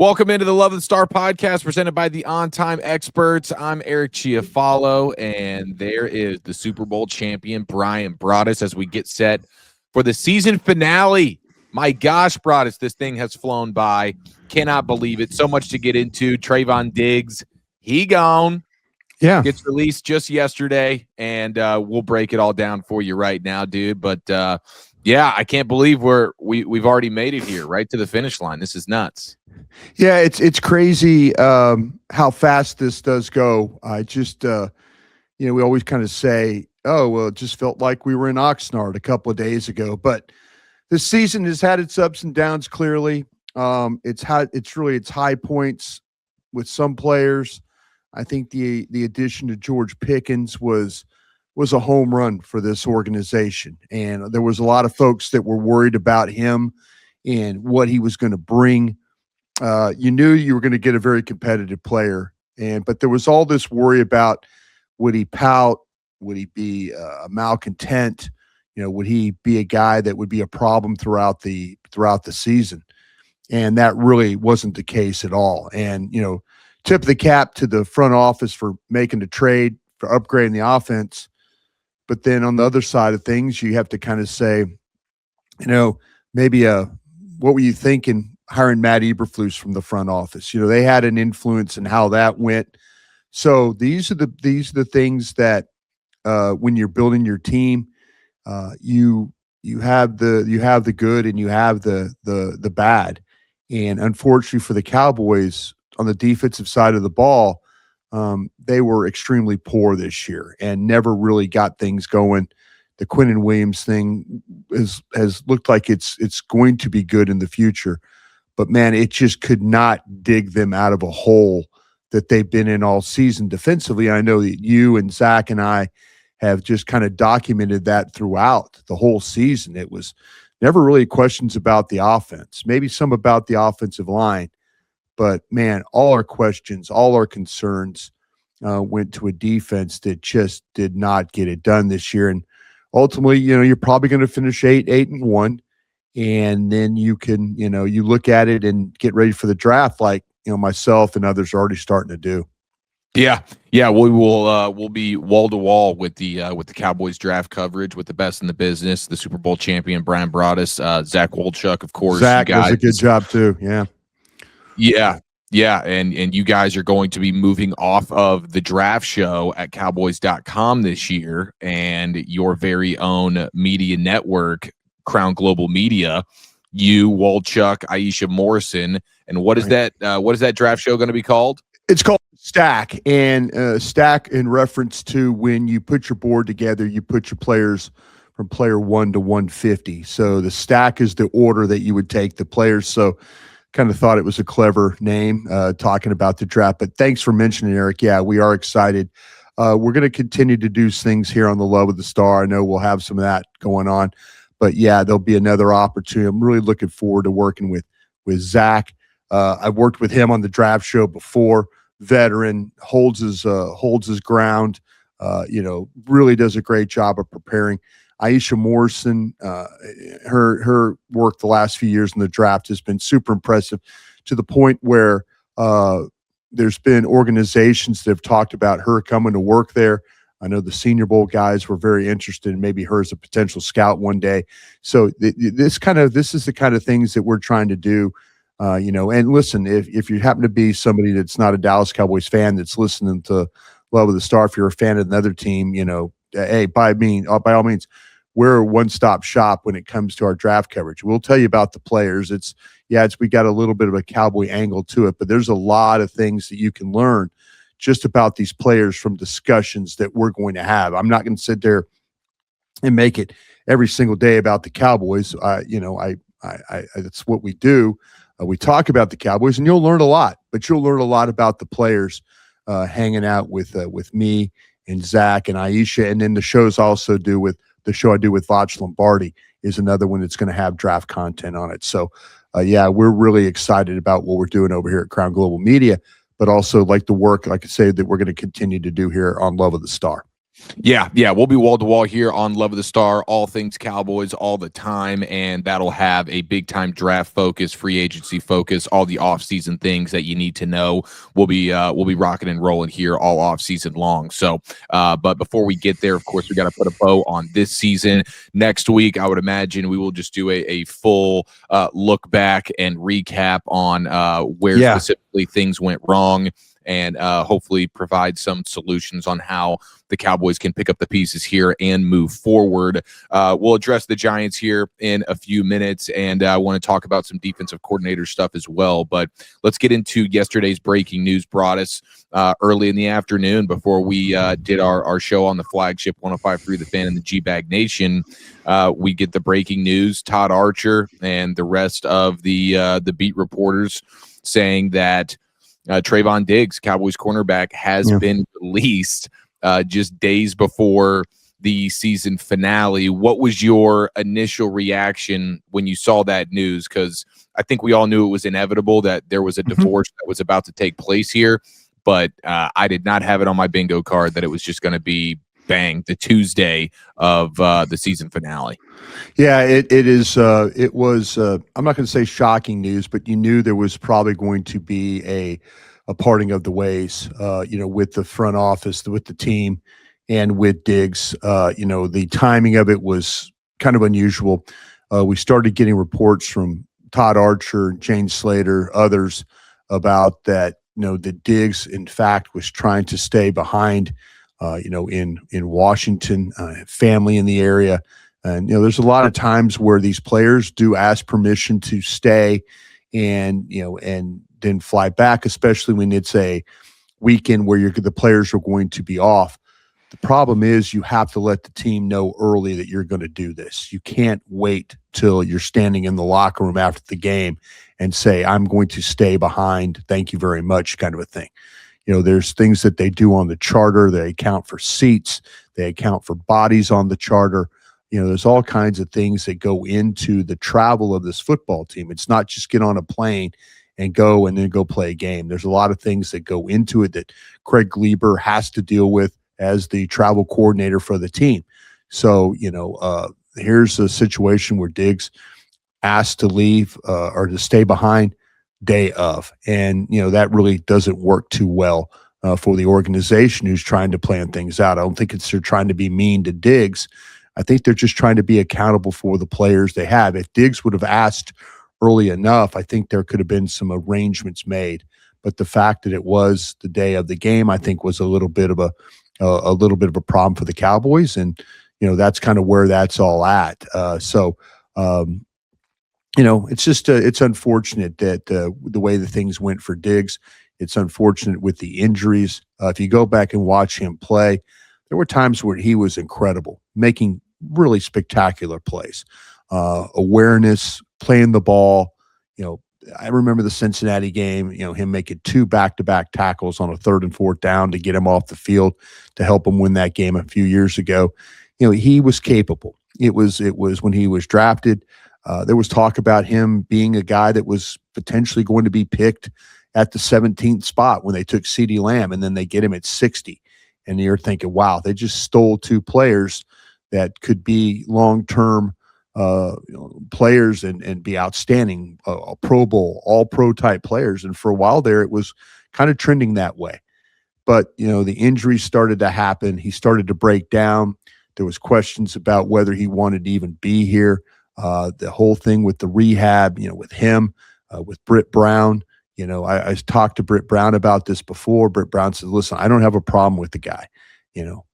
Welcome into the Love of the Star podcast presented by the On Time Experts. I'm Eric Chiafalo, and there is the Super Bowl champion, Bryan Broaddus, as we get set for the season finale. My gosh, Broaddus, this thing has flown by. Cannot believe it. So much to get into. Trevon Diggs, he gone. Yeah. Gets released just yesterday, and we'll break it all down for you right now, dude. But, yeah, I can't believe we've already made it here, right to the finish line. This is nuts. Yeah, it's crazy how fast this does go. I just, we always kind of say, oh, well, it just felt like we were in Oxnard a couple of days ago. But this season has had its ups and downs, clearly. It's high points with some players. I think the addition to George Pickens was a home run for this organization. And there was a lot of folks that were worried about him and what he was going to bring. You knew you were going to get a very competitive player, but there was all this worry about, would he pout? Would he be a malcontent? Would he be a guy that would be a problem throughout the season? And that really wasn't the case at all. And tip of the cap to the front office for making the trade, for upgrading the offense. But then on the other side of things, you have to kind of say, maybe what were you thinking hiring Matt Eberflus from the front office? They had an influence in how that went. So these are the things that when you're building your team, you have the good and you have the bad. And unfortunately for the Cowboys, on the defensive side of the ball, they were extremely poor this year and never really got things going. The Quinnen Williams thing has looked like it's going to be good in the future. But, man, it just could not dig them out of a hole that they've been in all season defensively. I know that you and Zach and I have just kind of documented that throughout the whole season. It was never really questions about the offense, maybe some about the offensive line. But, man, all our questions, all our concerns went to a defense that just did not get it done this year. And ultimately, you're probably going to finish 8-1. And then you can, you look at it and get ready for the draft like, myself and others are already starting to do. Yeah. We will we'll be wall to wall with the Cowboys draft coverage with the best in the business, the Super Bowl champion Bryan Broaddus, Zach Wolchuk, of course. Zach does a good job too. Yeah. And you guys are going to be moving off of the draft show at Cowboys.com this year and your very own media network, Crown Global Media. You, Wolchuk, Aisha Morrison, and what is that? What is that draft show going to be called? It's called Stack, and Stack in reference to when you put your board together, you put your players from player 1 to 150. So the stack is the order that you would take the players. So kind of thought it was a clever name talking about the draft. But thanks for mentioning, Eric. Yeah, we are excited. We're going to continue to do things here on the Love of the Star. I know we'll have some of that going on. But, yeah, there'll be another opportunity. I'm really looking forward to working with Zach. I've worked with him on the draft show before. Veteran, holds his ground, really does a great job of preparing. Aisha Morrison, her work the last few years in the draft has been super impressive to the point where there's been organizations that have talked about her coming to work there. I know the Senior Bowl guys were very interested in maybe her as a potential scout one day. So this is the kind of things that we're trying to do. And listen, if you happen to be somebody that's not a Dallas Cowboys fan that's listening to Love of the Star, if you're a fan of another team, hey, by all means, we're a one-stop shop when it comes to our draft coverage. We'll tell you about the players. We got a little bit of a Cowboy angle to it, but there's a lot of things that you can learn just about these players from discussions that we're going to have. I'm not going to sit there and make it every single day about the Cowboys. That's what we do. We talk about the Cowboys, and you'll learn a lot, but you'll learn a lot about the players hanging out with me and Zach and Aisha. And then the shows also do with the show I do with Voch Lombardi is another one that's going to have draft content on it. So, we're really excited about what we're doing over here at Crown Global Media, but also like the work, like I say, that we're going to continue to do here on Love of the Star. Yeah, we'll be wall to wall here on Love of the Star, all things Cowboys all the time, and that'll have a big time draft focus, free agency focus, all the offseason things that you need to know. We'll be rocking and rolling here all offseason long. So, but before we get there, of course, we got to put a bow on this season. Next week, I would imagine we will just do a full look back and recap on where specifically things went wrong, and hopefully provide some solutions on how the Cowboys can pick up the pieces here and move forward. We'll address the Giants here in a few minutes, and I want to talk about some defensive coordinator stuff as well. But let's get into yesterday's breaking news. Brought us early in the afternoon before we did our show on the flagship 105.3 The Fan and the G-Bag Nation. We get the breaking news. Todd Archer and the rest of the beat reporters saying that Trevon Diggs, Cowboys cornerback, has been released just days before the season finale. What was your initial reaction when you saw that news? Because I think we all knew it was inevitable that there was a divorce that was about to take place here, but I did not have it on my bingo card that it was just going to be bang the Tuesday of the season finale. Yeah, it is. It was. I'm not going to say shocking news, but you knew there was probably going to be a parting of the ways. With the front office, with the team, and with Diggs. The timing of it was kind of unusual. We started getting reports from Todd Archer, Jane Slater, others about that. That Diggs, in fact, was trying to stay behind. In Washington, family in the area. And, there's a lot of times where these players do ask permission to stay and then fly back, especially when it's a weekend where the players are going to be off. The problem is you have to let the team know early that you're going to do this. You can't wait till you're standing in the locker room after the game and say, I'm going to stay behind. Thank you very much, kind of a thing. There's things that they do on the charter. They account for seats. They account for bodies on the charter. There's all kinds of things that go into the travel of this football team. It's not just get on a plane and then go play a game. There's a lot of things that go into it that Craig Gleber has to deal with as the travel coordinator for the team. So, here's a situation where Diggs asked to leave or to stay behind day of. And, that really doesn't work too well for the organization who's trying to plan things out. I don't think they're trying to be mean to Diggs. I think they're just trying to be accountable for the players they have. If Diggs would have asked early enough, I think there could have been some arrangements made. But the fact that it was the day of the game, I think, was a little bit of a problem for the Cowboys. And, that's kind of where that's all at. It's just it's unfortunate that the way the things went for Diggs. It's unfortunate with the injuries. If you go back and watch him play, there were times where he was incredible, making really spectacular plays, awareness, playing the ball. I remember the Cincinnati game, him making 2 back-to-back tackles on a 3rd and 4th down to get him off the field to help him win that game a few years ago. He was capable. It was when he was drafted. There was talk about him being a guy that was potentially going to be picked at the 17th spot when they took CeeDee Lamb, and then they get him at 60. And you're thinking, wow, they just stole 2 players that could be long-term players and be outstanding, Pro Bowl, all-pro type players. And for a while there, it was kind of trending that way. But, the injuries started to happen. He started to break down. There was questions about whether he wanted to even be here. The whole thing with the rehab, with him, with Britt Brown. I talked to Britt Brown about this before. Britt Brown said, listen, I don't have a problem with the guy,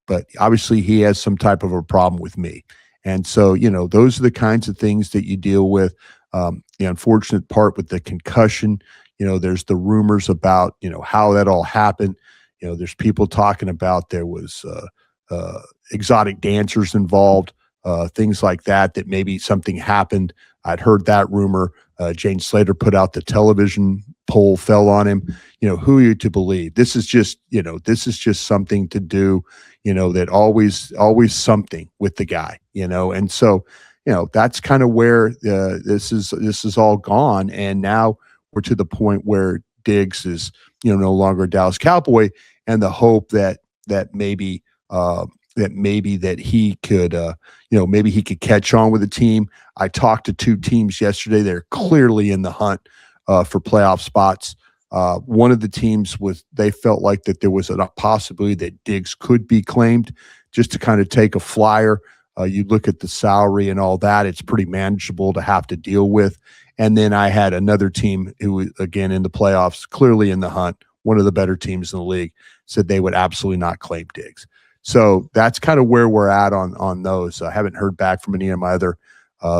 but obviously he has some type of a problem with me. And so, those are the kinds of things that you deal with. The unfortunate part with the concussion, there's the rumors about, how that all happened. There's people talking about there was exotic dancers involved, things like that maybe something happened. I'd heard that rumor. Jane Slater put out the television poll fell on him. Who are you to believe? This is just something to do, that always something with the guy, and so, that's kind of where this is all gone. And now we're to the point where Diggs is, no longer a Dallas Cowboy, and the hope that maybe that maybe that he could, maybe he could catch on with the team. I talked to two teams yesterday. They're clearly in the hunt for playoff spots. One of the teams they felt like that there was a possibility that Diggs could be claimed just to kind of take a flyer. You look at the salary and all that, it's pretty manageable to have to deal with. And then I had another team who, again, in the playoffs, clearly in the hunt, one of the better teams in the league, said they would absolutely not claim Diggs. So that's kind of where we're at on those. I haven't heard back from any of my other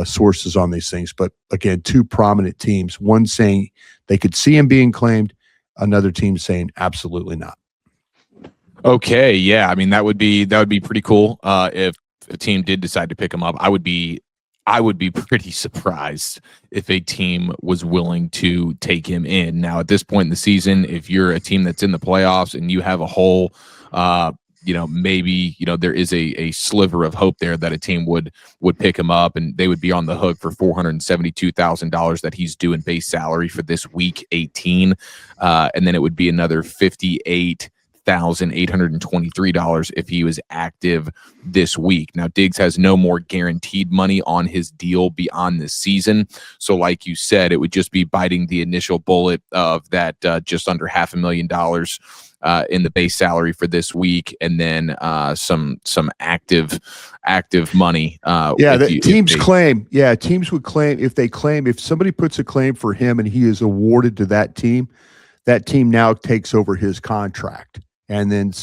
sources on these things. But again, two prominent teams, one saying they could see him being claimed, another team saying absolutely not. Okay, yeah. I mean, that would be pretty cool if a team did decide to pick him up. I would be pretty surprised if a team was willing to take him in. Now, at this point in the season, if you're a team that's in the playoffs and you have a hole, maybe there is a sliver of hope there that a team would pick him up, and they would be on the hook for $472,000 that he's due in base salary for this week 18, and then it would be another $58,823 if he was active this week. Now, Diggs has no more guaranteed money on his deal beyond this season. So like you said, it would just be biting the initial bullet of that just under $500,000 in the base salary for this week, and then some active money. Teams would claim if somebody puts a claim for him and he is awarded to that team now takes over his contract. And then,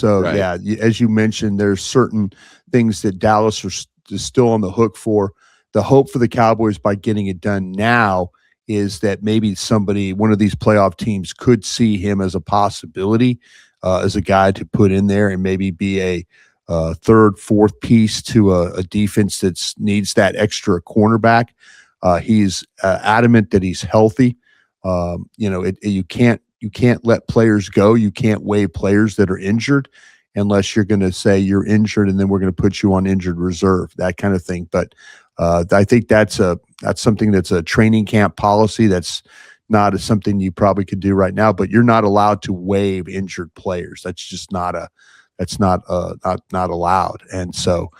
as you mentioned, there's certain things that Dallas is still on the hook for. The hope for the Cowboys by getting it done now is that maybe one of these playoff teams could see him as a possibility, as a guy to put in there and maybe be a third, fourth piece to a defense that needs that extra cornerback. He's adamant that he's healthy. You can't let players go. You can't waive players that are injured unless you're going to say you're injured and then we're going to put you on injured reserve, that kind of thing. But I think that's something that's a training camp policy. That's not something you probably could do right now, but you're not allowed to waive injured players. That's just not allowed. And so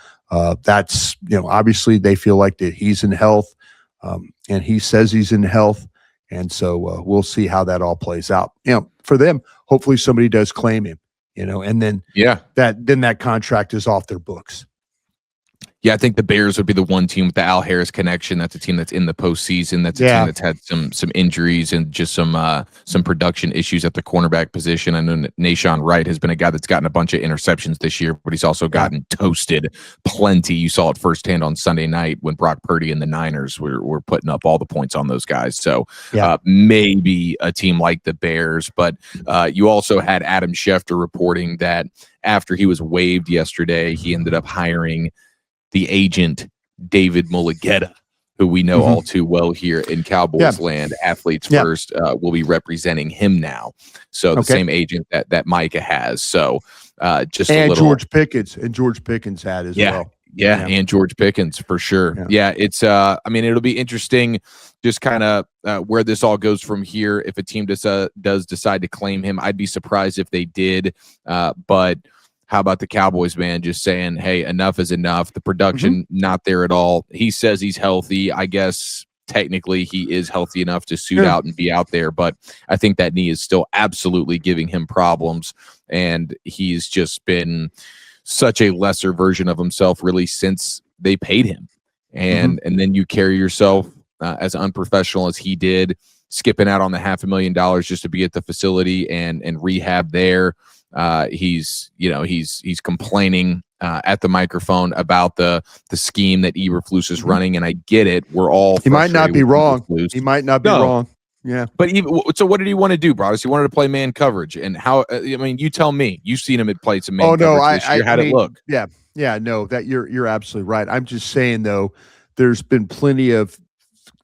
that's, obviously they feel like that he's in health, and he says he's in health. And so we'll see how that all plays out. For them, hopefully somebody does claim him, and then that contract is off their books. Yeah, I think the Bears would be the one team with the Al Harris connection. That's a team that's in the postseason. That's a team that's had some injuries and just some production issues at the cornerback position. I know Nashawn Wright has been a guy that's gotten a bunch of interceptions this year, but he's also gotten toasted plenty. You saw it firsthand on Sunday night when Brock Purdy and the Niners were putting up all the points on those guys. So maybe a team like the Bears. But you also had Adam Schefter reporting that after he was waived yesterday, he ended up hiring the agent David Mulugeta, who we know all too well here in Cowboys land. Athletes First will be representing him now. So the same agent that Micah has. So just a little. George Pickens had as well. Yeah, and George Pickens for sure. Yeah, it's it'll be interesting just kind of where this all goes from here. If a team does decide to claim him, I'd be surprised if they did. But how about the Cowboys, man, just saying, hey, enough is enough. The production, not there at all. He says he's healthy. I guess technically he is healthy enough to suit out and be out there, but I think that knee is still absolutely giving him problems, and he's just been such a lesser version of himself really since they paid him. And then you carry yourself as unprofessional as he did, skipping out on the $500,000 just to be at the facility and rehab there. He's complaining at the microphone about the scheme that Eberflus is running, and I get it. We're all he might not be wrong. He might not be wrong. Yeah, but so what did he want to do, Broadus? He wanted to play man coverage, and how? You tell me. You've seen him play some man coverage this year. How'd it look? No, that you're absolutely right. I'm just saying though, there's been plenty of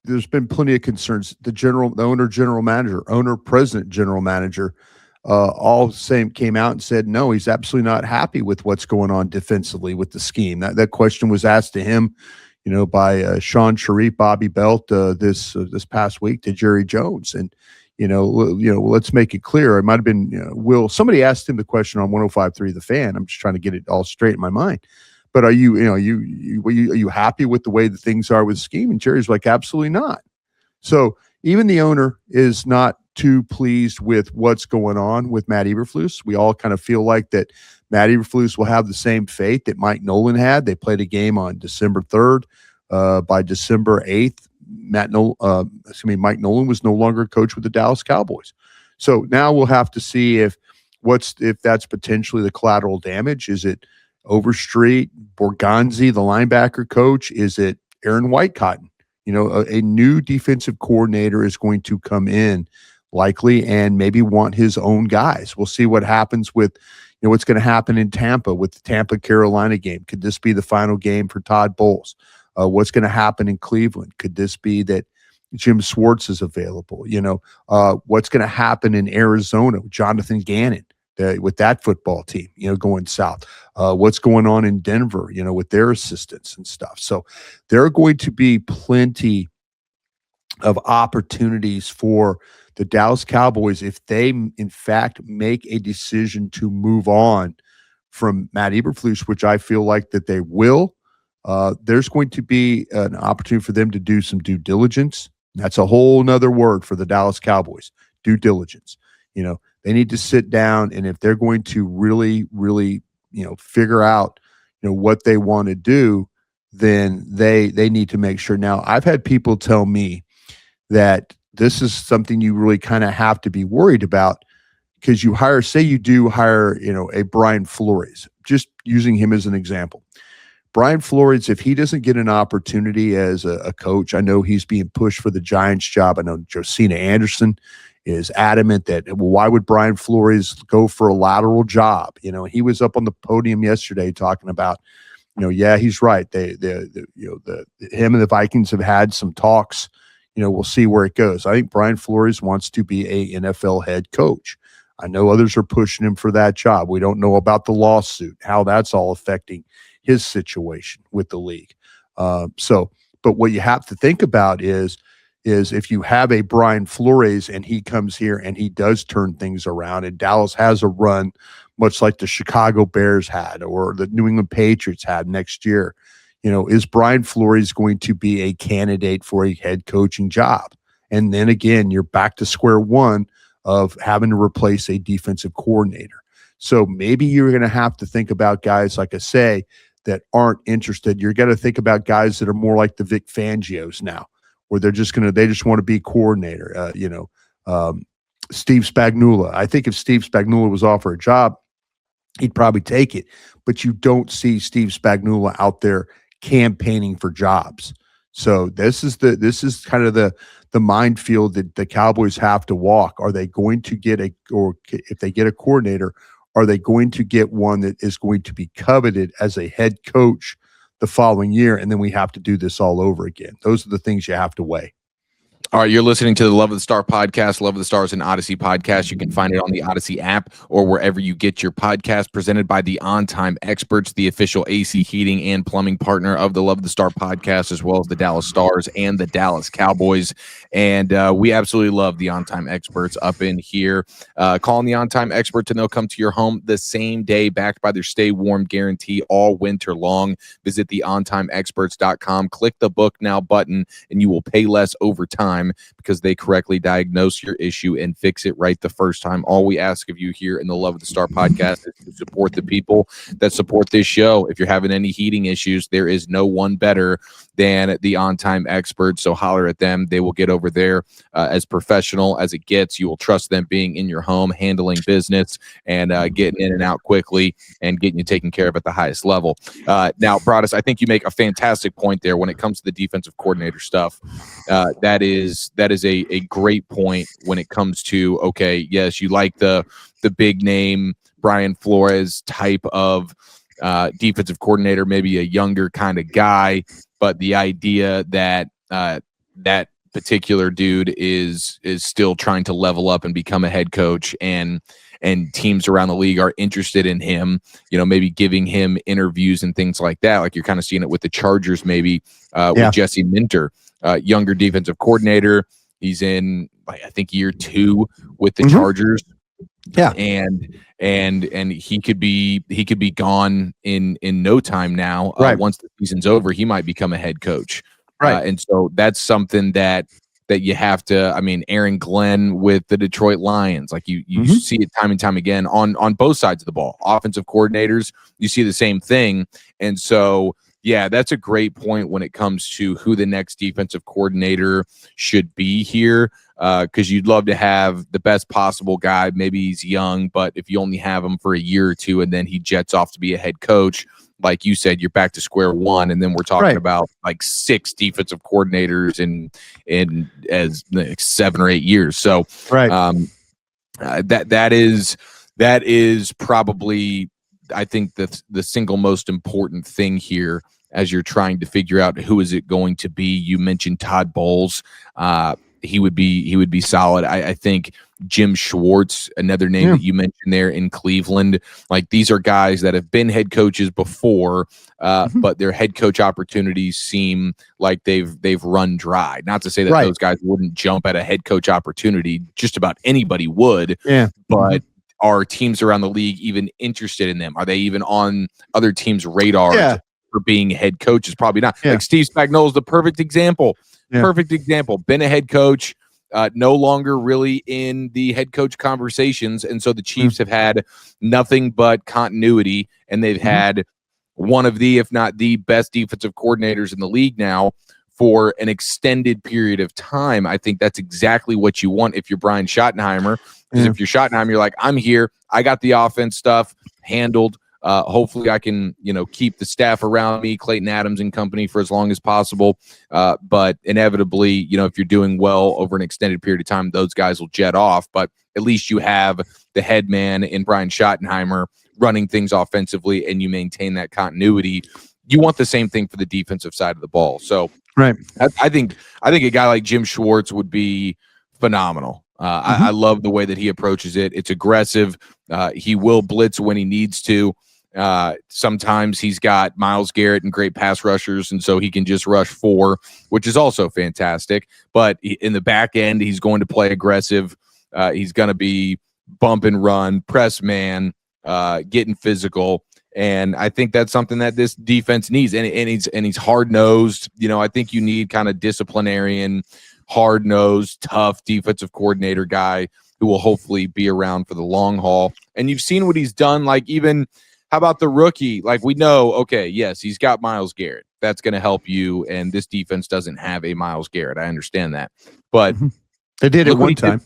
concerns. The owner, general manager, president, general manager. All came out and said, no, he's absolutely not happy with what's going on defensively with the scheme. That question was asked to him, by Sean Sharif, Bobby Belt, this past week to Jerry Jones. And, let's make it clear. It might have been Will. Somebody asked him the question on 105.3 The Fan. I'm just trying to get it all straight in my mind. But are you happy with the way the things are with scheme? And Jerry's like, absolutely not. So even the owner is not too pleased with what's going on with Matt Eberflus. We all kind of feel like that Matt Eberflus will have the same fate that Mike Nolan had. They played a game on December 3rd. By December 8th, Mike Nolan was no longer coach with the Dallas Cowboys. So now we'll have to see if that's potentially the collateral damage. Is it Overstreet, Borgonzi, the linebacker coach? Is it Aaron Whitecotton? A new defensive coordinator is going to come in likely and maybe want his own guys. We'll see what happens with, what's going to happen in Tampa with the Tampa-Carolina game. Could this be the final game for Todd Bowles? What's going to happen in Cleveland? Could this be that Jim Schwartz is available? What's going to happen in Arizona with Jonathan Gannon with that football team, going south? What's going on in Denver, with their assistants and stuff. So there are going to be plenty of opportunities for the Dallas Cowboys if they, in fact, make a decision to move on from Matt Eberflus, which I feel like that they will. There's going to be an opportunity for them to do some due diligence. That's a whole nother word for the Dallas Cowboys, due diligence. They need to sit down, and if they're going to really, really, figure out, what they want to do, then they need to make sure. Now, I've had people tell me that this is something you really kind of have to be worried about because you do hire, a Brian Flores, just using him as an example. Brian Flores, if he doesn't get an opportunity as a coach, I know he's being pushed for the Giants job. I know Josina Anderson is adamant that, well, why would Brian Flores go for a lateral job? He was up on the podium yesterday talking about, yeah, he's right. Him and the Vikings have had some talks. We'll see where it goes. I think Brian Flores wants to be a NFL head coach. I know others are pushing him for that job. We don't know about the lawsuit, how that's all affecting his situation with the league. But what you have to think about is if you have a Brian Flores and he comes here and he does turn things around and Dallas has a run, much like the Chicago Bears had or the New England Patriots had next year, is Brian Flores going to be a candidate for a head coaching job? And then again, you're back to square one of having to replace a defensive coordinator. So maybe you're going to have to think about guys, like I say, that aren't interested. You're going to think about guys that are more like the Vic Fangios now, where they just want to be coordinator. Steve Spagnuolo. I think if Steve Spagnuolo was offered a job, he'd probably take it. But you don't see Steve Spagnuolo out there campaigning for jobs. So this is kind of the minefield that the Cowboys have to walk. Are they going to get if they get a coordinator, are they going to get one that is going to be coveted as a head coach the following year? And then we have to do this all over again. Those are the things you have to weigh. All right, you're listening to the Love of the Star podcast, Love of the Stars and Odyssey podcast. You can find it on the Odyssey app or wherever you get your podcast, presented by the On Time Experts, the official AC heating and plumbing partner of the Love of the Star podcast, as well as the Dallas Stars and the Dallas Cowboys. And we absolutely love the On Time Experts up in here. Calling the On Time Experts and they'll come to your home the same day, backed by their Stay Warm guarantee all winter long. Visit the ontimeexperts.com, click the Book Now button, and you will pay less over time because they correctly diagnose your issue and fix it right the first time. All we ask of you here in the Love of the Star podcast is to support the people that support this show. If you're having any heating issues, there is no one better than the On Time Experts. So holler at them. They will get over there as professional as it gets. You will trust them being in your home, handling business, and getting in and out quickly and getting you taken care of at the highest level. Now, Broadus, I think you make a fantastic point there when it comes to the defensive coordinator stuff. That is a great point when it comes to, okay, yes, you like the big name Brian Flores type of defensive coordinator, maybe a younger kind of guy, but the idea that that particular dude is still trying to level up and become a head coach, and teams around the league are interested in him, maybe giving him interviews and things like that. Like you're kind of seeing it with the Chargers, maybe with Jesse Minter, younger defensive coordinator, He's in, like, I think year 2 with the Mhm. Chargers. Yeah. And he could be gone in no time now. Right. Once the season's over, he might become a head coach. Right. And so that's something that you have to. I mean, Aaron Glenn with the Detroit Lions, like you Mhm. see it time and time again on both sides of the ball. Offensive coordinators, you see the same thing. And so, yeah, that's a great point when it comes to who the next defensive coordinator should be here. Because you'd love to have the best possible guy. Maybe he's young, but if you only have him for a year or two and then he jets off to be a head coach, like you said, you're back to square one. And then we're talking about like 6 defensive coordinators in as like 7 or 8 years. So that is probably, I think, the single most important thing here as you're trying to figure out who is it going to be. You mentioned Todd Bowles. He would be solid. I think Jim Schwartz, another name that you mentioned there in Cleveland. Like, these are guys that have been head coaches before, but their head coach opportunities seem like they've run dry. Not to say that those guys wouldn't jump at a head coach opportunity. Just about anybody would. Yeah. But are teams around the league even interested in them? Are they even on other teams' radars for being head coaches? Probably not. Yeah. Like Steve Spagnuolo is the perfect example. Yeah. Perfect example. Been a head coach, no longer really in the head coach conversations. And so the Chiefs have had nothing but continuity, and they've had one of the, if not the best defensive coordinators in the league now for an extended period of time. I think that's exactly what you want if you're Brian Schottenheimer. Because if you're Schottenheimer, you're like, I'm here. I got the offense stuff handled. Hopefully I can, keep the staff around me, Clayton Adams and company, for as long as possible. But inevitably, if you're doing well over an extended period of time, those guys will jet off. But at least you have the head man in Brian Schottenheimer running things offensively, and you maintain that continuity. You want the same thing for the defensive side of the ball. So I think a guy like Jim Schwartz would be phenomenal. I love the way that he approaches it. It's aggressive. He will blitz when he needs to. Sometimes he's got Myles Garrett and great pass rushers, and so he can just rush 4, which is also fantastic. But in the back end, he's going to play aggressive. He's going to be bump and run, press man, getting physical. And I think that's something that this defense needs. And he's hard-nosed. I think you need kind of disciplinarian, hard-nosed, tough defensive coordinator guy who will hopefully be around for the long haul. And you've seen what he's done. Like, even, how about the rookie? Like, we know, okay, yes, he's got Myles Garrett. That's going to help you. And this defense doesn't have a Myles Garrett. I understand that. But they did it one time.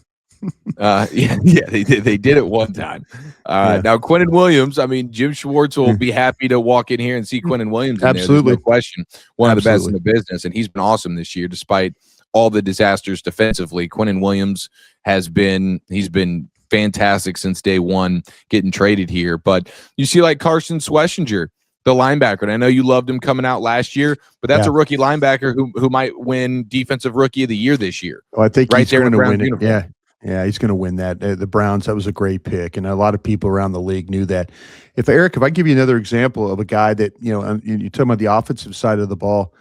They did it one time. Now Quinnen Williams, I mean, Jim Schwartz will be happy to walk in here and see Quinnen Williams in there. There's no question. One of the best in the business, and he's been awesome this year despite all the disasters defensively. Quinnen Williams he's been fantastic since day one getting traded here. But you see, like, Carson Schlesinger, the linebacker, and I know you loved him coming out last year, but that's a rookie linebacker who might win Defensive Rookie of the Year this year. Oh, I think he's going to win it. Uniform. Yeah, he's going to win that. The Browns, that was a great pick, and a lot of people around the league knew that. If I give you another example of a guy that, you're talking about the offensive side of the ball,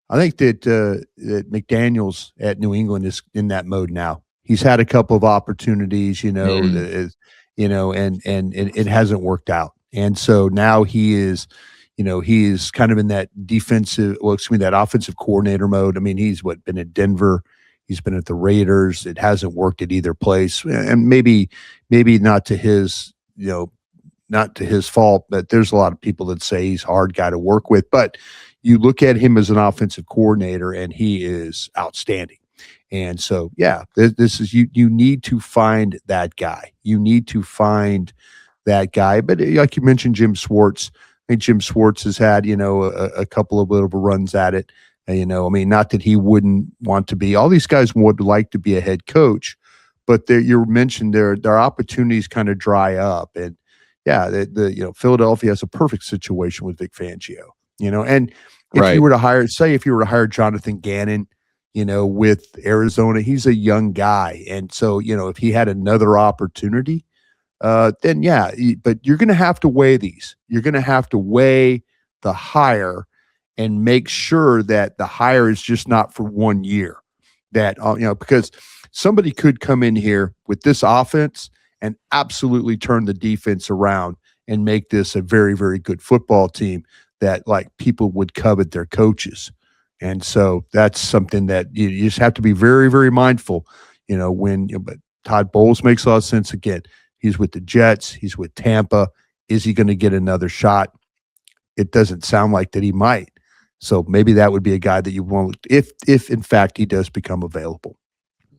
I think that McDaniels at New England is in that mode now. He's had a couple of opportunities, and it hasn't worked out, and so now he is kind of in that that offensive coordinator mode. I mean, he's been at Denver. He's been at the Raiders. It hasn't worked at either place, and maybe not to his fault. But there's a lot of people that say he's a hard guy to work with. But you look at him as an offensive coordinator, and he is outstanding. And so, this is you need to find that guy. You need to find that guy. But like you mentioned, Jim Schwartz. I think Jim Schwartz has had a couple of little runs at it. Not that he wouldn't want to be. All these guys would like to be a head coach, but you mentioned their opportunities kind of dry up. And Philadelphia has a perfect situation with Vic Fangio. And if you were to hire Jonathan Gannon, with Arizona, he's a young guy, and so if he had another opportunity, then but you're going to have to weigh these. You're going to have to weigh the hire and make sure that the hire is just not for 1 year, that, because somebody could come in here with this offense and absolutely turn the defense around and make this a very, very good football team that like people would covet their coaches. And so that's something that you just have to be very, very mindful, but Todd Bowles makes a lot of sense. Again, he's with the Jets. He's with Tampa. Is he going to get another shot? It doesn't sound like that he might. So maybe that would be a guy that you want if in fact he does become available.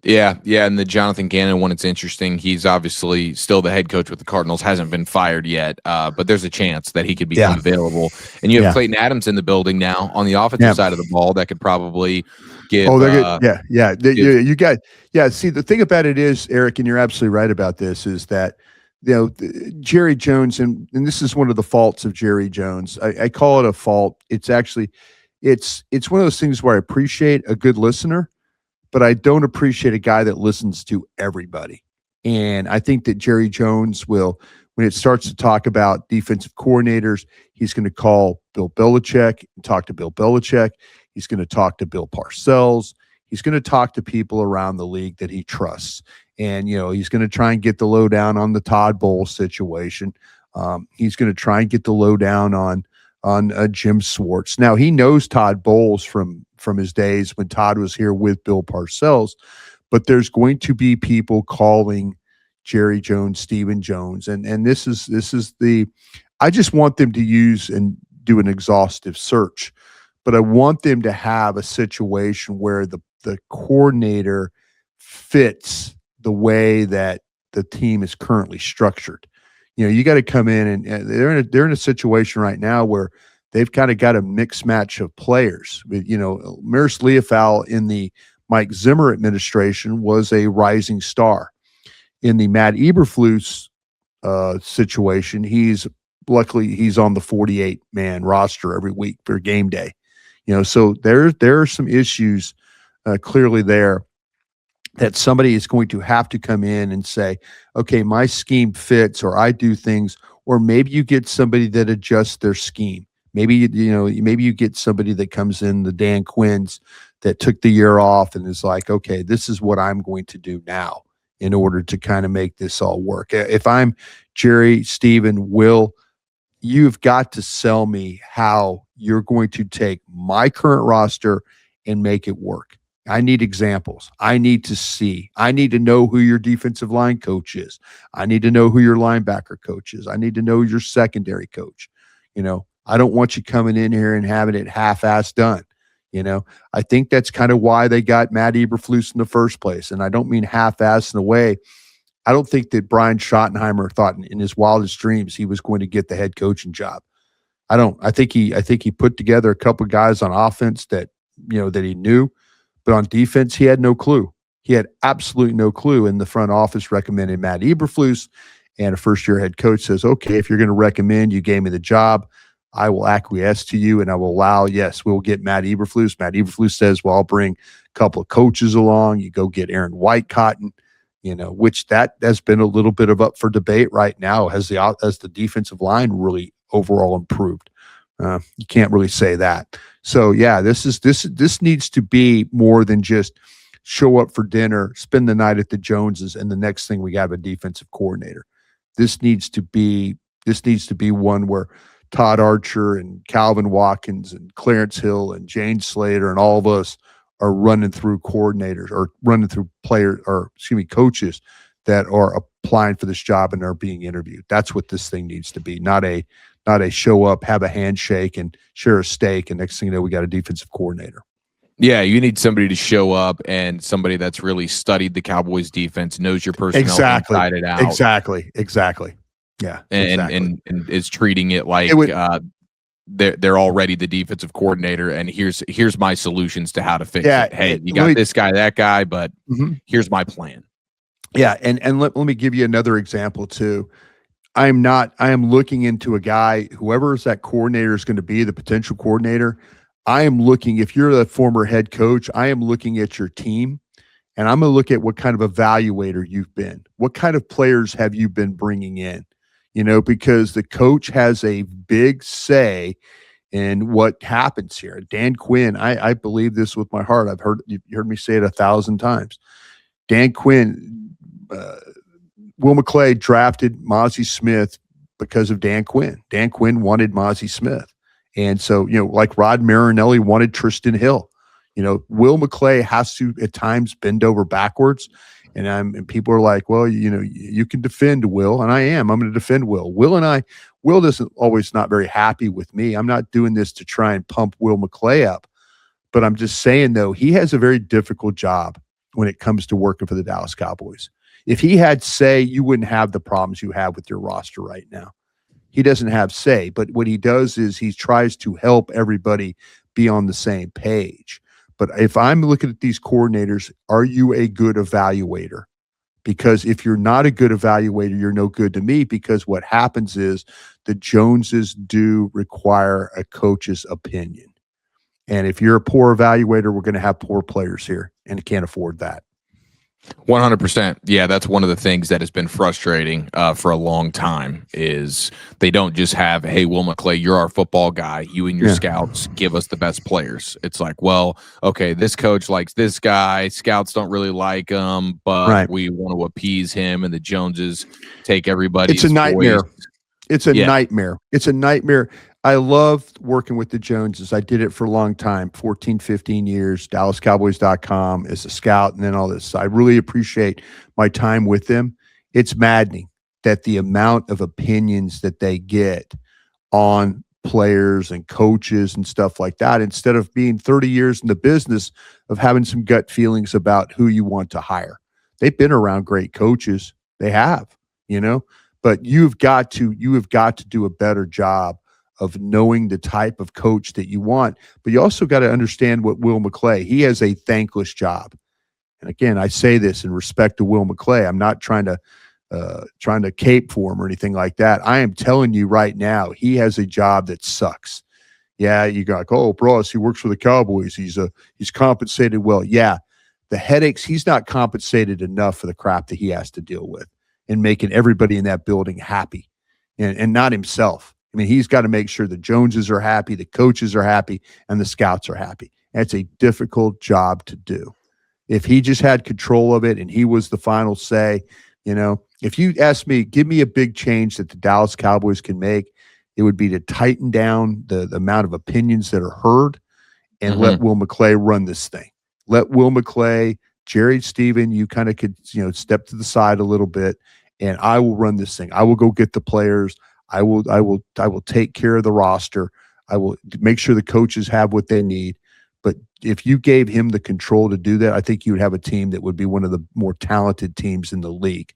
Yeah, and the Jonathan Gannon one, it's interesting. He's obviously still the head coach with the Cardinals, hasn't been fired yet, but there's a chance that he could become available. And you have Clayton Adams in the building now on the offensive side of the ball that could probably give. You got. See, the thing about it is, Eric, and you're absolutely right about this, is that Jerry Jones, and this is one of the faults of Jerry Jones. I call it a fault. It's actually, it's one of those things where I appreciate a good listener, but I don't appreciate a guy that listens to everybody. And I think that Jerry Jones will, when it starts to talk about defensive coordinators, he's going to call Bill Belichick and talk to Bill Belichick. He's going to talk to Bill Parcells. He's going to talk to people around the league that he trusts. And, he's going to try and get the lowdown on the Todd Bowles situation. He's going to try and get the lowdown on Jim Schwartz. Now, he knows Todd Bowles from his days when Todd was here with Bill Parcells, but there's going to be people calling Jerry Jones, Stephen Jones. And this is I just want them to use and do an exhaustive search, but I want them to have a situation where the coordinator fits the way that the team is currently structured. You got to come in and they're in a situation right now where they've kind of got a mixed match of players. Maris Leofau in the Mike Zimmer administration was a rising star. In the Matt Eberflus situation, he's on the 48-man roster every week for game day. So there are some issues clearly there that somebody is going to have to come in and say, okay, my scheme fits, or I do things, or maybe you get somebody that adjusts their scheme. Maybe you get somebody that comes in, the Dan Quinns, that took the year off and is like, okay, this is what I'm going to do now in order to kind of make this all work. If I'm Jerry, Stephen, Will, you've got to sell me how you're going to take my current roster and make it work. I need examples. I need to see. I need to know who your defensive line coach is. I need to know who your linebacker coach is. I need to know your secondary coach. I don't want you coming in here and having it half-assed done. I think that's kind of why they got Matt Eberflus in the first place. And I don't mean half-assed in a way. I don't think that Brian Schottenheimer thought in his wildest dreams he was going to get the head coaching job. I think he put together a couple of guys on offense that he knew, but on defense he had no clue. He had absolutely no clue. And the front office recommended Matt Eberflus, and a first-year head coach says, okay, if you're going to recommend, you gave me the job, I will acquiesce to you and I will allow, yes, we'll get Matt Eberflus. Matt Eberflus says, well, I'll bring a couple of coaches along. You go get Aaron Whitecotton, which that has been a little bit of up for debate right now. Has the defensive line really overall improved? You can't really say that. So yeah, this needs to be more than just show up for dinner, spend the night at the Joneses, and the next thing we have a defensive coordinator. This needs to be one where Todd Archer and Calvin Watkins and Clarence Hill and Jane Slater and all of us are running through coordinators or running through coaches that are applying for this job and are being interviewed. That's what this thing needs to be. Not a show up, have a handshake and share a steak. And next thing you know, we got a defensive coordinator. Yeah, you need somebody to show up and somebody that's really studied the Cowboys defense, knows your personnel inside and out. Exactly. Yeah, and is treating it like they're already the defensive coordinator, and here's my solutions to how to fix it. Hey, you got this guy, that guy, but here's my plan. Yeah, and let me give you another example too. I am looking into a guy, whoever that coordinator is going to be, the potential coordinator. I am looking, if you're the former head coach, I am looking at your team, and I'm going to look at what kind of evaluator you've been. What kind of players have you been bringing in? Because the coach has a big say and what happens here. Dan Quinn, I believe this with my heart. You heard me say it 1,000 times. Dan Quinn, Will McClay drafted Mozzie Smith because of Dan Quinn. Dan Quinn wanted Mozzie Smith. And so, like Rod Marinelli wanted Tristan Hill. Will McClay has to at times bend over backwards. And people are like, well, you can defend Will. And I am. I'm going to defend Will. Will doesn't always not very happy with me. I'm not doing this to try and pump Will McClay up. But I'm just saying, though, he has a very difficult job when it comes to working for the Dallas Cowboys. If he had say, you wouldn't have the problems you have with your roster right now. He doesn't have say, but what he does is he tries to help everybody be on the same page. But if I'm looking at these coordinators, are you a good evaluator? Because if you're not a good evaluator, you're no good to me, because what happens is the Joneses do require a coach's opinion. And if you're a poor evaluator, we're going to have poor players here, and can't afford that. 100%. Yeah, that's one of the things that has been frustrating for a long time is they don't just have, hey, Will McClay, you're our football guy. You and your scouts give us the best players. It's like, well, okay, this coach likes this guy. Scouts don't really like him, but we want to appease him, and the Joneses take everybody's It's a nightmare. voice. It's a nightmare. It's a nightmare. I loved working with the Joneses. I did it for a long time, 14, 15 years, DallasCowboys.com as a scout, and then all this. I really appreciate my time with them. It's maddening that the amount of opinions that they get on players and coaches and stuff like that, instead of being 30 years in the business of having some gut feelings about who you want to hire. They've been around great coaches. They have, but you've got to do a better job of knowing the type of coach that you want. But you also got to understand what Will McClay, he has a thankless job. And again, I say this in respect to Will McClay. I'm not trying to cape for him or anything like that. I am telling you right now, he has a job that sucks. Yeah, you got, Bruce, he works for the Cowboys. He's compensated well. Yeah, the headaches, he's not compensated enough for the crap that he has to deal with and making everybody in that building happy and not himself. I mean, he's got to make sure the Joneses are happy, the coaches are happy, and the scouts are happy. That's a difficult job to do. If he just had control of it and he was the final say, if you ask me, give me a big change that the Dallas Cowboys can make, it would be to tighten down the amount of opinions that are heard and let Will McClay run this thing. Let Will McClay, Jerry Stephen, you kind of could, step to the side a little bit, and I will run this thing. I will go get the players. I will take care of the roster. I will make sure the coaches have what they need. But if you gave him the control to do that, I think you would have a team that would be one of the more talented teams in the league.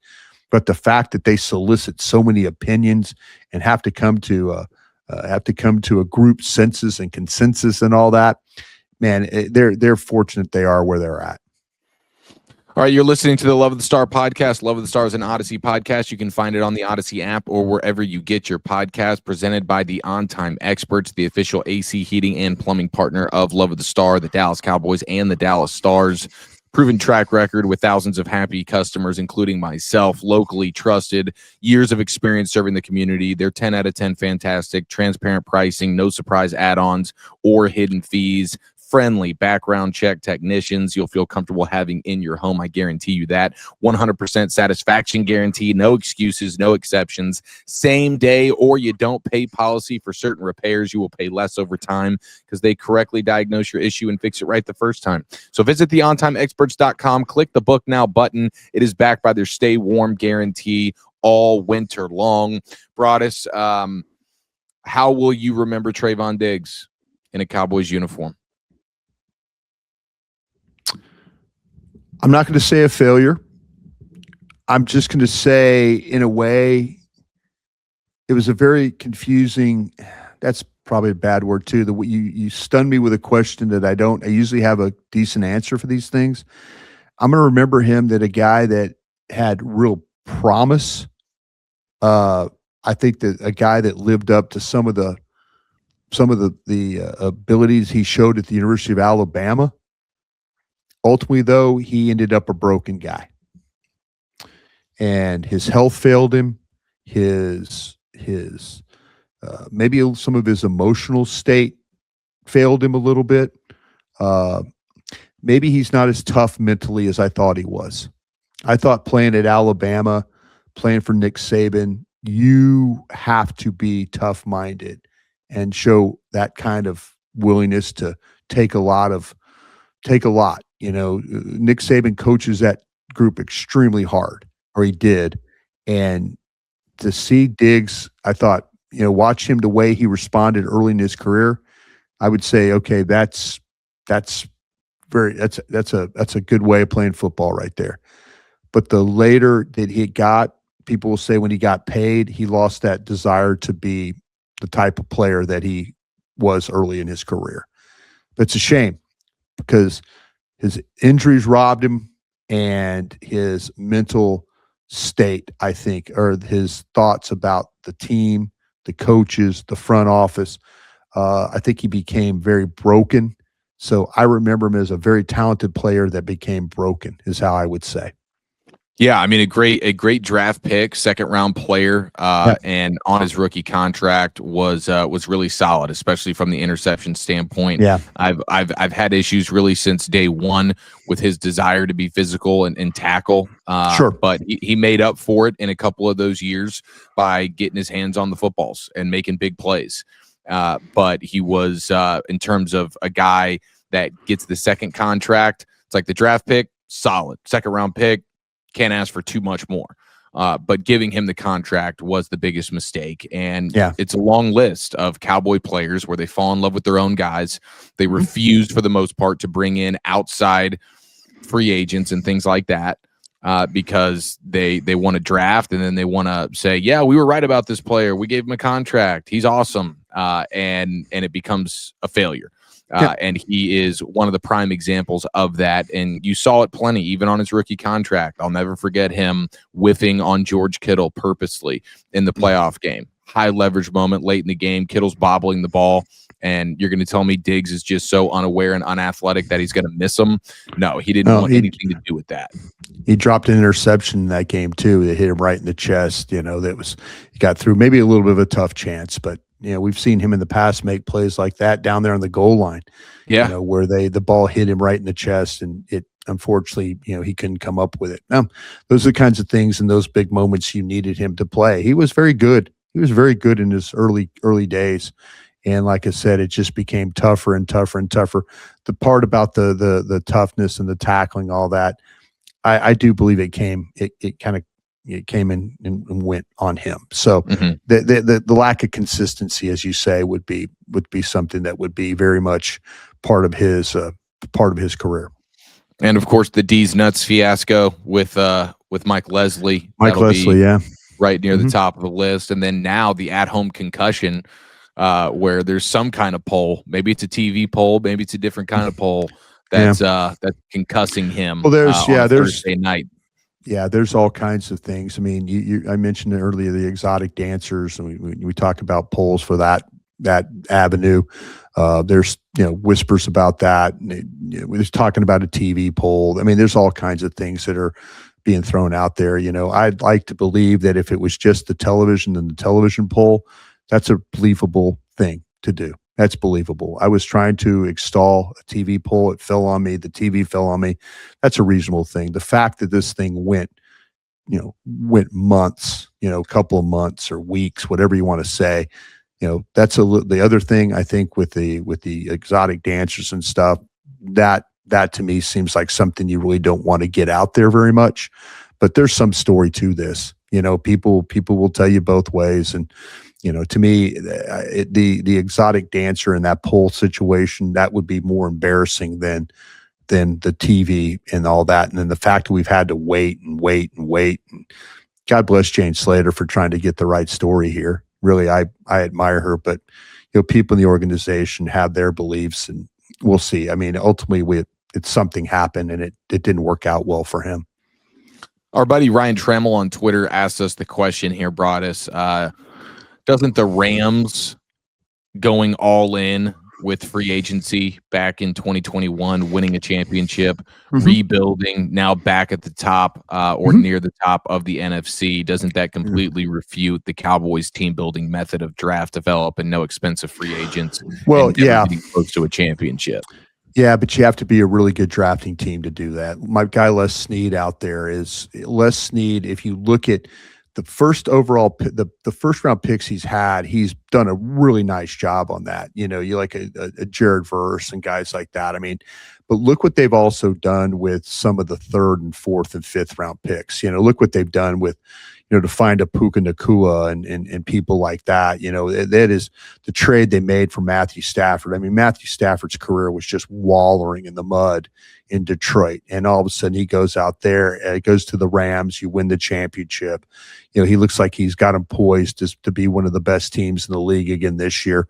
But the fact that they solicit so many opinions and have to come to a group census and consensus and all that, man, they're fortunate they are where they're at. All right, you're listening to the Love of the Star podcast. Love of the Star is an Odyssey podcast. You can find it on the Odyssey app or wherever you get your podcast, presented by the On Time Experts, the official AC heating and plumbing partner of Love of the Star, the Dallas Cowboys, and the Dallas Stars. Proven track record with thousands of happy customers, including myself, locally trusted, years of experience serving the community. They're 10 out of 10 fantastic, transparent pricing, no surprise add-ons or hidden fees. Friendly background check technicians you'll feel comfortable having in your home. I guarantee you that. 100% satisfaction guarantee. No excuses, no exceptions. Same day or you don't pay policy for certain repairs. You will pay less over time because they correctly diagnose your issue and fix it right the first time. So visit theontimeexperts.com. Click the book now button. It is backed by their stay warm guarantee all winter long. Broadus, how will you remember Trevon Diggs in a Cowboys uniform? I'm not going to say a failure. I'm just going to say, in a way, it was a very confusing. That's probably a bad word too. You stunned me with a question that I usually have a decent answer for these things. I'm going to remember him that a guy that had real promise. I think that a guy that lived up to some of the abilities he showed at the University of Alabama. Ultimately, though, he ended up a broken guy, and his health failed him. His Maybe some of his emotional state failed him a little bit. Maybe he's not as tough mentally as I thought he was. I thought playing at Alabama, playing for Nick Saban, you have to be tough-minded and show that kind of willingness to take a lot. Nick Saban coaches that group extremely hard, or he did. And to see Diggs, I thought, watch him the way he responded early in his career. I would say, okay, that's a good way of playing football right there. But the later that he got, people will say when he got paid, he lost that desire to be the type of player that he was early in his career. That's a shame because his injuries robbed him, and his mental state, I think, or his thoughts about the team, the coaches, the front office. I think he became very broken. So I remember him as a very talented player that became broken, is how I would say. Yeah, I mean, a great draft pick, second round player, and on his rookie contract was really solid, especially from the interception standpoint. Yeah, I've had issues really since day one with his desire to be physical and tackle. Sure. But he made up for it in a couple of those years by getting his hands on the footballs and making big plays. But he was, in terms of a guy that gets the second contract, it's like the draft pick, solid. Second round pick, can't ask for too much more. But giving him the contract was the biggest mistake. And it's a long list of Cowboy players where they fall in love with their own guys. They refuse, for the most part, to bring in outside free agents and things like that. Because they want to draft, and then they want to say, yeah, we were right about this player. We gave him a contract. He's awesome. And it becomes a failure. And he is one of the prime examples of that. And you saw it plenty, even on his rookie contract. I'll never forget him whiffing on George Kittle purposely in the playoff game. High leverage moment late in the game. Kittle's bobbling the ball. And you're going to tell me Diggs is just so unaware and unathletic that he's going to miss him? No, he didn't want anything to do with that. He dropped an interception in that game too. That hit him right in the chest. He got through. Maybe a little bit of a tough chance, but we've seen him in the past make plays like that down there on the goal line. Yeah, where the ball hit him right in the chest, and it unfortunately, he couldn't come up with it. Those are the kinds of things in those big moments you needed him to play. He was very good. He was very good in his early days. And like I said, it just became tougher and tougher and tougher. The part about the toughness and the tackling, all that, I do believe it came in and went on him. So the lack of consistency, as you say, would be something that would be very much part of his career. And of course, the D's nuts fiasco with Mike Leslie. Right near the top of the list. And then now the at-home concussion, where there's some kind of poll. Maybe it's a TV poll. Maybe it's a different kind of poll that's concussing him. Well, there's Thursday night. Yeah, there's all kinds of things. I mean, I mentioned earlier the exotic dancers, and we talk about polls for that avenue. There's whispers about that. We're just talking about a TV poll. I mean, there's all kinds of things that are being thrown out there. I'd like to believe that if it was just the television and the television poll, that's a believable thing to do. That's believable. I was trying to extol a TV poll. It fell on me. The TV fell on me. That's a reasonable thing. The fact that this thing went months, a couple of months or weeks, whatever you want to say, that's the other thing. I think with the exotic dancers and stuff, that to me seems like something you really don't want to get out there very much. But there's some story to this. People will tell you both ways, and to me, the exotic dancer in that poll situation, that would be more embarrassing than the TV and all that. And then the fact that we've had to wait and wait and wait. And God bless Jane Slater for trying to get the right story here. Really, I admire her, but people in the organization have their beliefs, and we'll see. I mean, ultimately, it's something happened, and it didn't work out well for him. Our buddy Ryan Tremmel on Twitter asked us the question here, brought us. Doesn't the Rams going all in with free agency back in 2021, winning a championship, Mhm. rebuilding, now back at the top or near the top of the NFC. Doesn't that completely refute the Cowboys team building method of draft, develop, and no expensive free agents Well, and never yeah. getting close to a championship? Yeah, but you have to be a really good drafting team to do that. My guy Les Snead out there is Les Snead. If you look at the first overall, the first round picks he's had, he's done a really nice job on that. You know, you like a Jared Verse and guys like that. I mean, but look what they've also done with some of the third and fourth and fifth round picks. You know, look what they've done with, you know, to find a Puka Nakua and people like that. You know, that is the trade they made for Matthew Stafford. I mean, Matthew Stafford's career was just wallowing in the mud in Detroit. And all of a sudden he goes out there, goes to the Rams, you win the championship. You know, he looks like he's got him poised to be one of the best teams in the league again this year.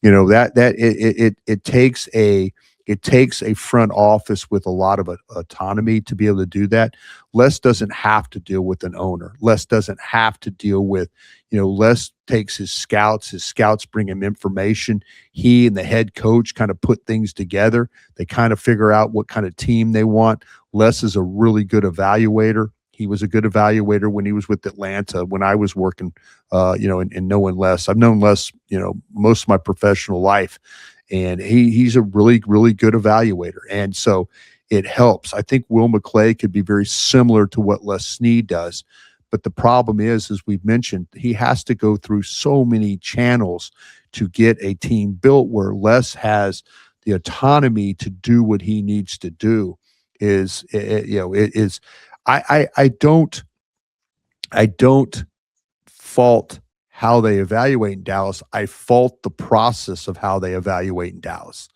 You know, it takes a front office with a lot of autonomy to be able to do that. Les doesn't have to deal with an owner. Les doesn't have to deal with, you know, Les takes his scouts bring him information. He and the head coach kind of put things together. They kind of figure out what kind of team they want. Les is a really good evaluator. He was a good evaluator when he was with Atlanta, when I was working, you know, and knowing Les. I've known Les, you know, most of my professional life. And he's a really, really good evaluator. And so it helps. I think Will McClay could be very similar to what Les Snead does. But the problem is, as we've mentioned, he has to go through so many channels to get a team built where Les has the autonomy to do what he needs to do. I don't fault how they evaluate in Dallas. I fault the process of how they evaluate in Dallas.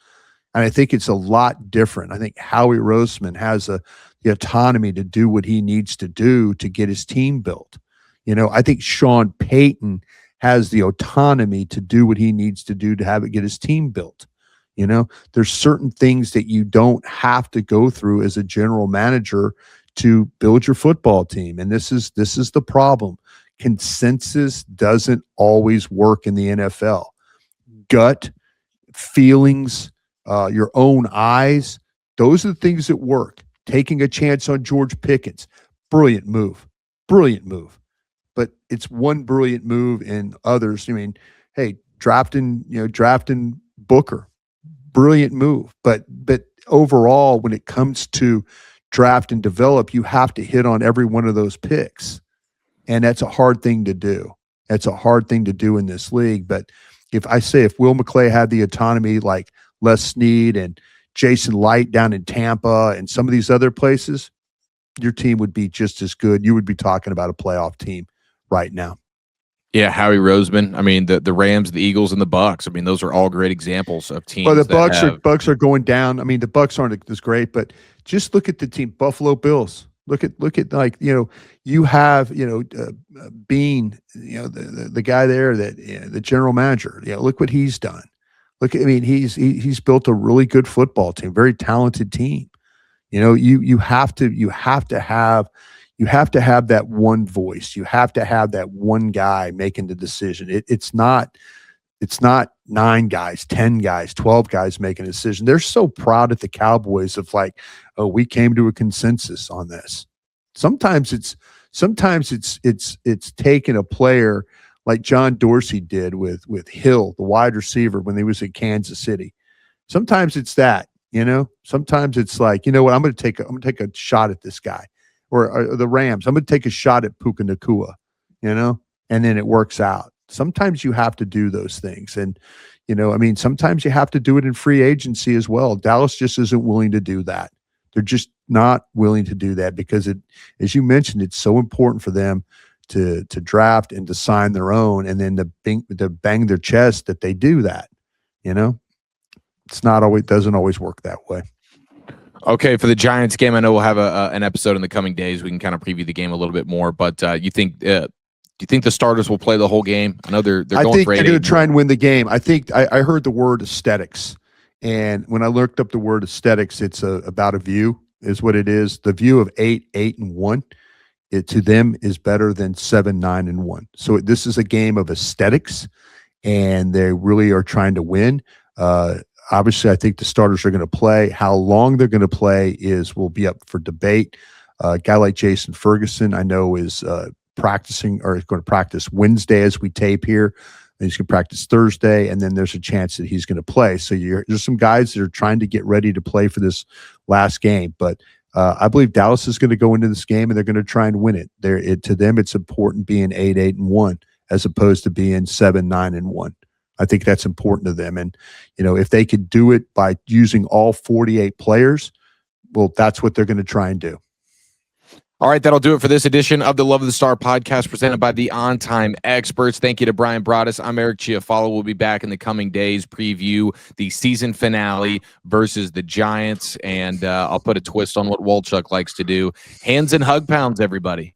And I think it's a lot different. I think Howie Roseman has the autonomy to do what he needs to do to get his team built. You know, I think Sean Payton has the autonomy to do what he needs to do to have it get his team built. You know, there's certain things that you don't have to go through as a general manager to build your football team. And this is the problem. Consensus doesn't always work in the NFL. Gut, feelings, your own eyes, those are the things that work. Taking a chance on George Pickens, brilliant move. But it's one brilliant move and others. I mean, hey, drafting Booker, brilliant move. But overall, when it comes to draft and develop, you have to hit on every one of those picks. And that's a hard thing to do. That's a hard thing to do in this league. But if Will McClay had the autonomy like Les Snead and Jason Light down in Tampa and some of these other places, your team would be just as good. You would be talking about a playoff team right now. Yeah, Howie Roseman. I mean, the Rams, the Eagles, and the Bucks. I mean, those are all great examples of teams. Well, the Bucks are going down. I mean, the Bucks aren't as great, but just look at the team. Buffalo Bills. Look at like, you know, you have, you know, Bean, you know, the guy there that the general manager. You know, look what he's done. Look, I mean, he's built a really good football team, very talented team. You know, you have to have that one voice. You have to have that one guy making the decision. It's not 9 guys, 10 guys, 12 guys making a decision. They're so proud at the Cowboys of like, oh, we came to a consensus on this. Sometimes it's taking a player like John Dorsey did with Hill, the wide receiver, when he was in Kansas City. Sometimes it's that, you know. Sometimes it's like, you know what, I'm going to take a shot at this guy, or the Rams. I'm going to take a shot at Puka Nakua, you know, and then it works out. Sometimes you have to do those things. And, you know, I mean, sometimes you have to do it in free agency as well. Dallas just isn't willing to do that. They're just not willing to do that because as you mentioned, it's so important for them to draft and to sign their own, and then to bang their chest that they do that. You know, doesn't always work that way. Okay, for the Giants game, I know we'll have an episode in the coming days. We can kind of preview the game a little bit more. But do you think the starters will play the whole game? I know they're going. I think they're going to try and win the game. I think I heard the word aesthetics, and when I looked up the word aesthetics, it's about a view is what it is. The view of 8-8-1, it to them is better than 7-9-1. So this is a game of aesthetics, and they really are trying to win. Obviously, I think the starters are going to play. How long they're going to play will be up for debate. A guy like Jason Ferguson, I know, is practicing or is going to practice Wednesday as we tape here. And he's going to practice Thursday, and then there's a chance that he's going to play. So there's some guys that are trying to get ready to play for this last game. But I believe Dallas is going to go into this game, and they're going to try and win it. To them, it's important being 8-8-1 as opposed to being 7-9-1. I think that's important to them. And, if they could do it by using all 48 players, well, that's what they're going to try and do. All right, that'll do it for this edition of the Love of the Star podcast presented by the On Time Experts. Thank you to Bryan Broaddus. I'm Eric Chiafalo. We'll be back in the coming days, preview the season finale versus the Giants, and I'll put a twist on what Wolchuk likes to do. Hands and hug pounds, everybody.